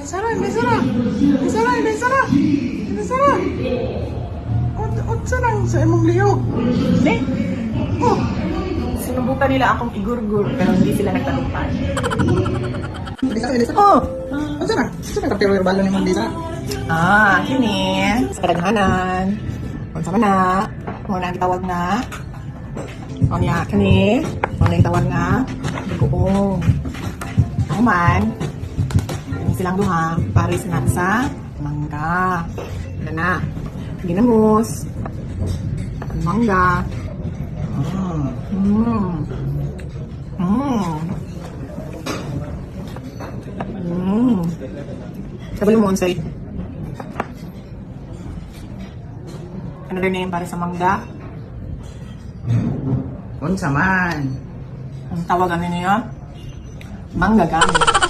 Sara, hindi Sara. Hindi Sara, hindi Sara. Hindi Sara. Utsa lang sa imong liyog. Hindi. Oh, Sinubukan nila akong igurgur pero hindi sila nagtagumpay. hindi Sara, hindi Sara. Oh! Utsa na. Utsa na kapiro yung balon ni Mundi Sara. Kini. Sa kadaghanan. Kung sama na. Kung na gitawag na. Kung niya, kani. Kung na gitawag na. Buong. Ako man. Kani silang duha. Paris na sa mangga. Wala na. Ginamos. Mangga. Sabi mo, Onsay. Another name para sa mangga. Unsa man. Ang tawag ano niya? Mangga gamit.